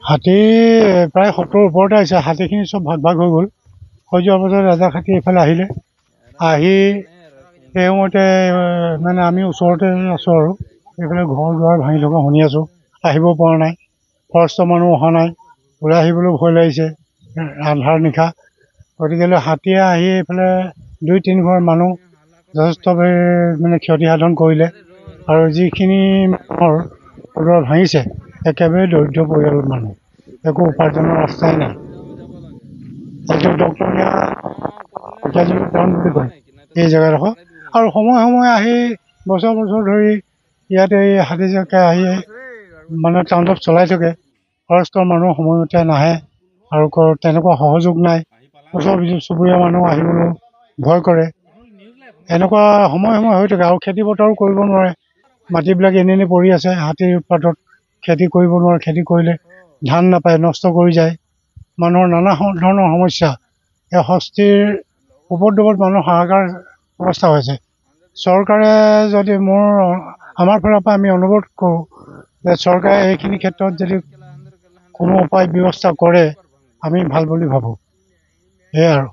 হাতী প্ৰায় 70 ওপৰতে আহিছে। হাতীখিনি চব ভাগ ভাগ হৈ গ'ল। হৈ যোৱাৰ পাছত ৰাজাক হাতী এইফালে আহিলে। আহি সেই সময়তে মানে আমি ওচৰতে আছোঁ আৰু এইফালে ঘৰ দুৱাৰ ভাঙি থকা শুনি আছোঁ। আহিব পৰা নাই, ফৰেষ্টৰ মানুহ অহা নাই, ওলাই আহিবলৈ ভয় লাগিছে আন্ধাৰ নিশা। গতিকেলৈ হাতীয়ে আহি এইফালে 2-3 ঘৰ মানুহ যথেষ্ট মানে ক্ষতিসাধন কৰিলে। আৰু যিখিনি মানুহৰ ঘৰ ভাঙিছে একেবাৰে দৰিদ্ৰ পৰিয়ালৰ মানুহ, একো উপাৰ্জনৰ ৰাস্তাই নাই। এইটো ডক্টৰীয়া টাউন বুলি কয় এই জেগাডোখৰ। আৰু সময়ে সময়ে আহি বছৰ বছৰ ধৰি ইয়াতে এই হাতীজাকে আহি মানে তাণ্ডৱ চলাই থাকে। ফৰেষ্টৰ মানুহ সময়মতে নাহে আৰু তেনেকুৱা সহযোগ নাই। ওচৰ চুবুৰীয়া মানুহ আহিবলৈ ভয় কৰে। এনেকুৱা সময়ে সময়ে হৈ থাকে। আৰু খেতি পথাৰো কৰিব নোৱাৰে, মাটিবিলাক এনেই পৰি আছে। হাতীৰ উৎপাতত খেতি কৰিব নোৱাৰে, খেতি কৰিলে ধান নাপায়, নষ্ট কৰি যায়। মানুহৰ নানা ধৰণৰ সমস্যা, এই হস্তীৰ উপদ্ৰৱত মানুহ হাহাকাৰ অৱস্থা হৈছে। চৰকাৰে যদি আমাৰ ফালৰ পৰা আমি অনুৰোধ কৰোঁ যে চৰকাৰে এইখিনি ক্ষেত্ৰত যদি কোনো উপায় ব্যৱস্থা কৰে আমি ভাল বুলি ভাবোঁ। সেয়াই আৰু।